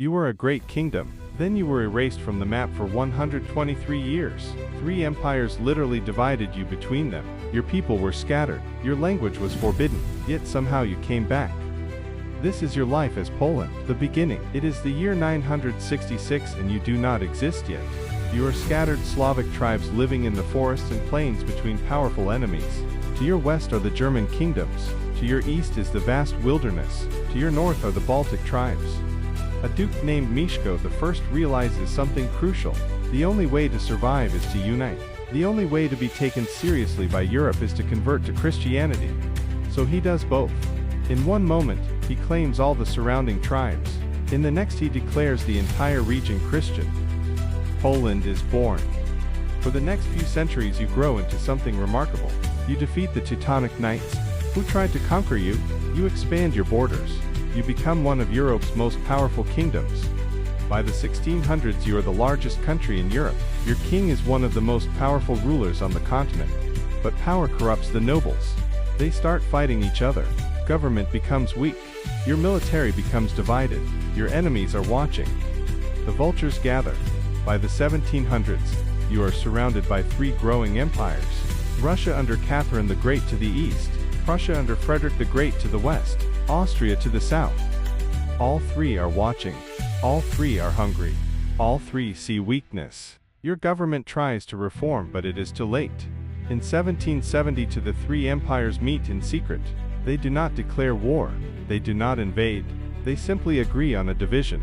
You were a great kingdom. Then you were erased from the map for 123 years. 3 empires literally divided you between them. Your people were scattered. Your language was forbidden. Yet somehow you came back. This is your life as Poland, the beginning. It is the year 966 and you do not exist yet. You are scattered Slavic tribes living in the forests and plains between powerful enemies. To your west are the German kingdoms. To your east is the vast wilderness. To your north are the Baltic tribes. A duke named Mieszko I realizes something crucial. The only way to survive is to unite. The only way to be taken seriously by Europe is to convert to Christianity. So he does both. In one moment, he claims all the surrounding tribes. In the next he declares the entire region Christian. Poland is born. For the next few centuries you grow into something remarkable. You defeat the Teutonic Knights, who tried to conquer you. You expand your borders. You become one of Europe's most powerful kingdoms. By the 1600s you are the largest country in Europe. Your king is one of the most powerful rulers on the continent. But power corrupts the nobles. They start fighting each other. Government becomes weak. Your military becomes divided. Your enemies are watching. The vultures gather. By the 1700s, you are surrounded by 3 growing empires. Russia under Catherine the Great to the east, Prussia under Frederick the Great to the west, Austria to the south. All 3 are watching. All 3 are hungry. All 3 see weakness. Your government tries to reform but it is too late. In 1770 the 3 empires meet in secret. They do not declare war. They do not invade. They simply agree on a division.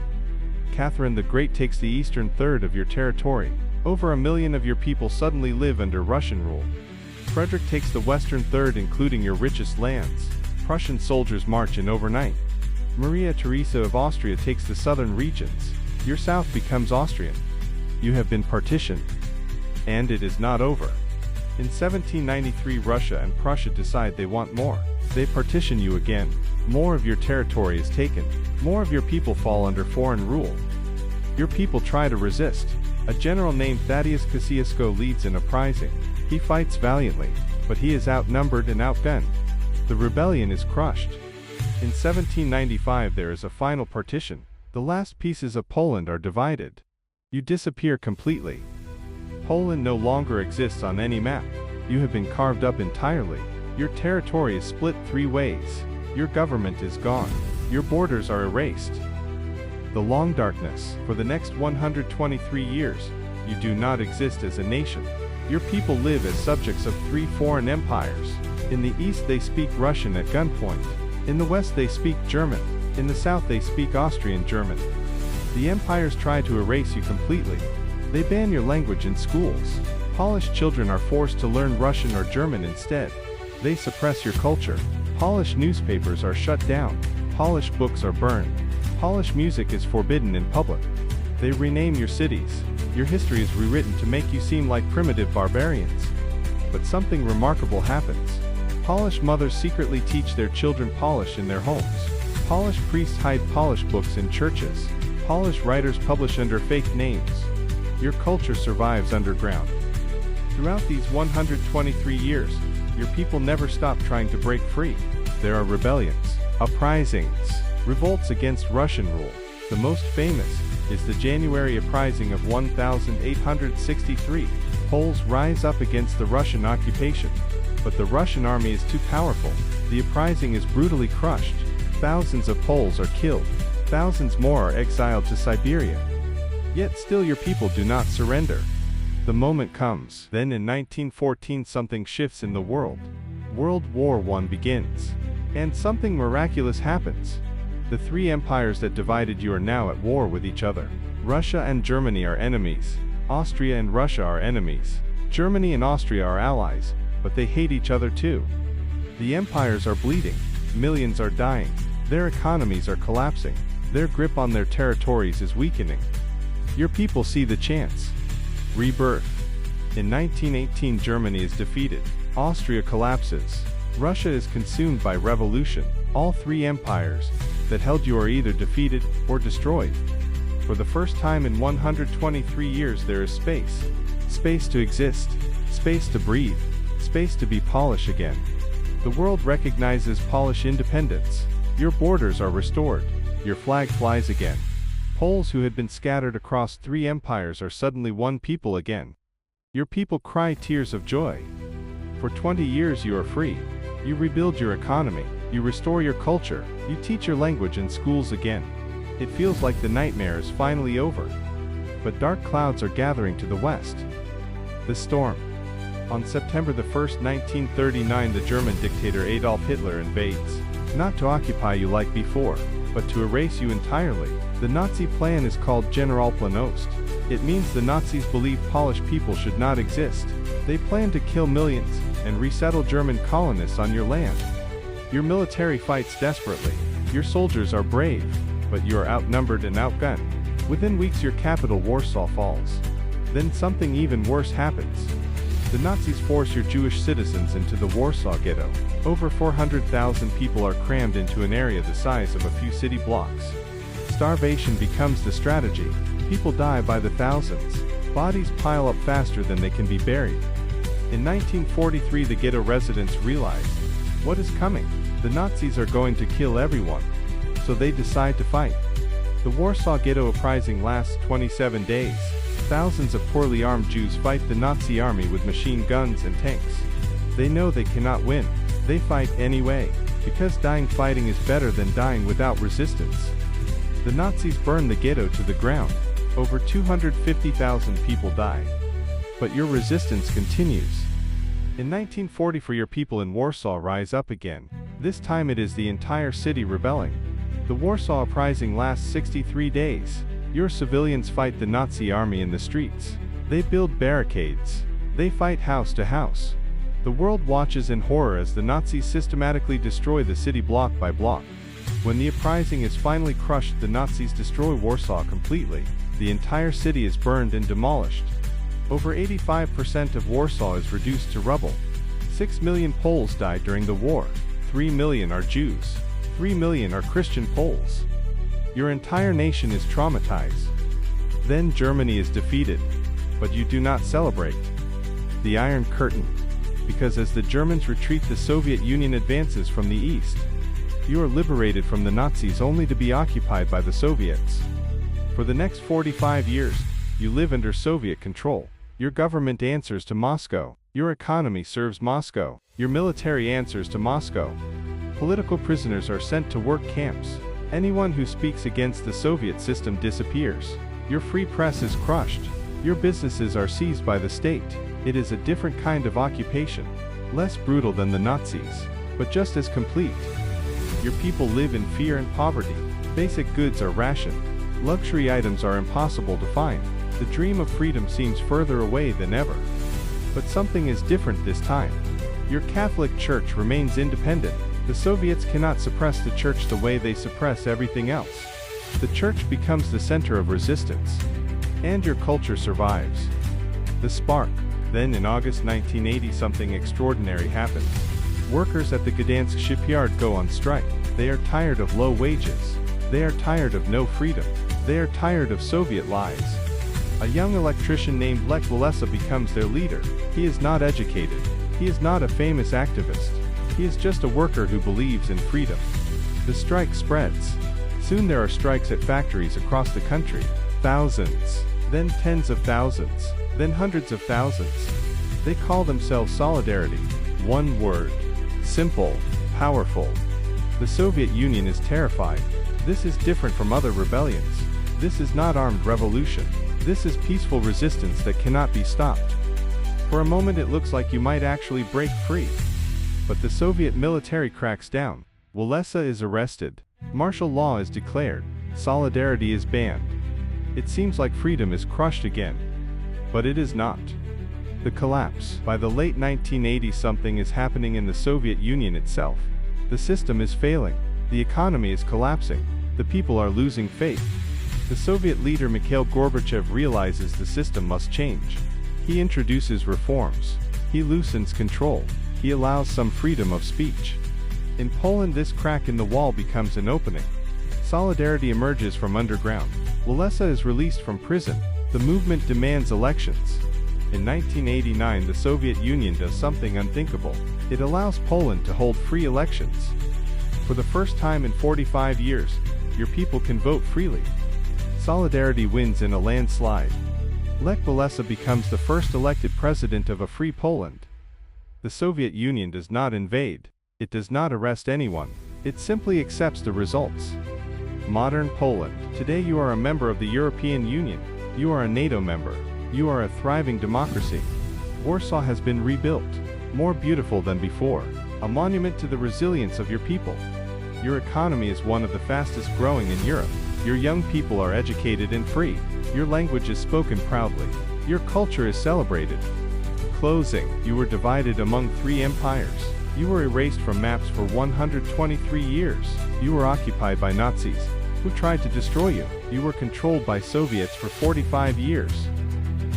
Catherine the Great takes the eastern third of your territory. Over 1 million of your people suddenly live under Russian rule. Frederick takes the western third including your richest lands. Prussian soldiers march in overnight. Maria Theresa of Austria takes the southern regions. Your south becomes Austrian. You have been partitioned. And it is not over. In 1793 Russia and Prussia decide they want more. They partition you again. More of your territory is taken. More of your people fall under foreign rule. Your people try to resist. A general named Thaddeus Kosciuszko leads an uprising. He fights valiantly, but he is outnumbered and outgunned. The rebellion is crushed. In 1795 there is a final partition. The last pieces of Poland are divided. You disappear completely. Poland no longer exists on any map. You have been carved up entirely. Your territory is split 3 ways. Your government is gone. Your borders are erased. The long darkness. For the next 123 years, you do not exist as a nation. Your people live as subjects of 3 foreign empires. In the east they speak Russian at gunpoint. In the west they speak German. In the south they speak Austrian German. The empires try to erase you completely. They ban your language in schools. Polish children are forced to learn Russian or German instead. They suppress your culture. Polish newspapers are shut down. Polish books are burned. Polish music is forbidden in public. They rename your cities. Your history is rewritten to make you seem like primitive barbarians. But something remarkable happens. Polish mothers secretly teach their children Polish in their homes. Polish priests hide Polish books in churches. Polish writers publish under fake names. Your culture survives underground. Throughout these 123 years, your people never stop trying to break free. There are rebellions, uprisings, revolts against Russian rule. The most famous is the January Uprising of 1863. Poles rise up against the Russian occupation. But the Russian army is too powerful. The uprising is brutally crushed. Thousands of Poles are killed. Thousands more are exiled to Siberia. Yet still your people do not surrender. The moment comes. Then in 1914 something shifts in the world. World War I begins. And something miraculous happens. The 3 empires that divided you are now at war with each other. Russia and Germany are enemies. Austria and Russia are enemies. Germany and Austria are allies, but they hate each other too. The empires are bleeding. Millions are dying. Their economies are collapsing. Their grip on their territories is weakening. Your people see the chance. Rebirth. In 1918 Germany is defeated. Austria collapses. Russia is consumed by revolution. All 3 empires that held you are either defeated or destroyed. For the first time in 123 years there is space. Space to exist. Space to breathe. Space to be Polish again. The world recognizes Polish independence. Your borders are restored. Your flag flies again. Poles who had been scattered across 3 empires are suddenly one people again. Your people cry tears of joy. For 20 years you are free. You rebuild your economy, you restore your culture, you teach your language in schools again. It feels like the nightmare is finally over. But dark clouds are gathering to the west. The storm. On September 1, 1939, the German dictator Adolf Hitler invades, not to occupy you like before, but to erase you entirely. The Nazi plan is called Generalplan Ost. It means the Nazis believe Polish people should not exist. They plan to kill millions and resettle German colonists on your land. Your military fights desperately. Your soldiers are brave, but you are outnumbered and outgunned. Within weeks your capital Warsaw falls. Then something even worse happens. The Nazis force your Jewish citizens into the Warsaw Ghetto. Over 400,000 people are crammed into an area the size of a few city blocks. Starvation becomes the strategy. People die by the thousands. Bodies pile up faster than they can be buried. In 1943, the ghetto residents realized, what is coming? The Nazis are going to kill everyone. So they decide to fight. The Warsaw Ghetto Uprising lasts 27 days. Thousands of poorly armed Jews fight the Nazi army with machine guns and tanks. They know they cannot win. They fight anyway, because dying fighting is better than dying without resistance. The Nazis burn the ghetto to the ground. Over 250,000 people die. But your resistance continues. In 1944, your people in Warsaw rise up again. This time it is the entire city rebelling. The Warsaw Uprising lasts 63 days. Your civilians fight the Nazi army in the streets. They build barricades. They fight house to house. The world watches in horror as the Nazis systematically destroy the city block by block. When the uprising is finally crushed, the Nazis destroy Warsaw completely. The entire city is burned and demolished. Over 85% of Warsaw is reduced to rubble. 6 million Poles died during the war. 3 million are Jews. 3 million are Christian Poles. Your entire nation is traumatized. Then Germany is defeated. But you do not celebrate. The Iron Curtain. Because as the Germans retreat, the Soviet Union advances from the east. You are liberated from the Nazis only to be occupied by the Soviets. For the next 45 years, you live under Soviet control. Your government answers to Moscow. Your economy serves Moscow. Your military answers to Moscow. Political prisoners are sent to work camps. Anyone who speaks against the Soviet system disappears. Your free press is crushed. Your businesses are seized by the state. It is a different kind of occupation. Less brutal than the Nazis, but just as complete. Your people live in fear and poverty. Basic goods are rationed. Luxury items are impossible to find. The dream of freedom seems further away than ever. But something is different this time. Your Catholic Church remains independent. The Soviets cannot suppress the Church the way they suppress everything else. The Church becomes the center of resistance. And your culture survives. The spark. Then in August 1980, something extraordinary happens. Workers at the Gdansk shipyard go on strike. They are tired of low wages. They are tired of no freedom. They are tired of Soviet lies. A young electrician named Lech Walesa becomes their leader. He is not educated. He is not a famous activist. He is just a worker who believes in freedom. The strike spreads. Soon there are strikes at factories across the country. Thousands. Then tens of thousands. Then hundreds of thousands. They call themselves Solidarity. One word. Simple. Powerful. The Soviet Union is terrified. This is different from other rebellions. This is not armed revolution. This is peaceful resistance that cannot be stopped. For a moment it looks like you might actually break free. But the Soviet military cracks down. Walesa is arrested. Martial law is declared. Solidarity is banned. It seems like freedom is crushed again. But it is not. The collapse. By the late 1980s, something is happening in the Soviet Union itself. The system is failing. The economy is collapsing. The people are losing faith. The Soviet leader Mikhail Gorbachev realizes the system must change. He introduces reforms. He loosens control. He allows some freedom of speech. In Poland, this crack in the wall becomes an opening. Solidarity emerges from underground. Walesa is released from prison. The movement demands elections. In 1989, the Soviet Union does something unthinkable. It allows Poland to hold free elections. For the first time in 45 years, your people can vote freely. Solidarity wins in a landslide. Lech Walesa becomes the first elected president of a free Poland. The Soviet Union does not invade. It does not arrest anyone. It simply accepts the results. Modern Poland. Today you are a member of the European Union. You are a NATO member. You are a thriving democracy. Warsaw has been rebuilt, more beautiful than before, a monument to the resilience of your people. Your economy is one of the fastest growing in Europe. Your young people are educated and free. Your language is spoken proudly. Your culture is celebrated. Closing. You were divided among 3 empires. You were erased from maps for 123 years. You were occupied by Nazis, who tried to destroy you. You were controlled by Soviets for 45 years.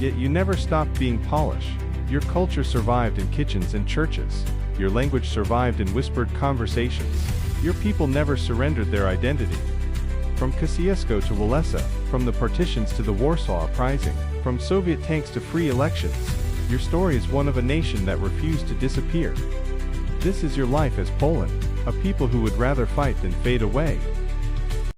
Yet you never stopped being Polish. Your culture survived in kitchens and churches. Your language survived in whispered conversations. Your people never surrendered their identity. From Kosciuszko to Walesa, from the partitions to the Warsaw Uprising, from Soviet tanks to free elections, your story is one of a nation that refused to disappear. This is your life as Poland, a people who would rather fight than fade away.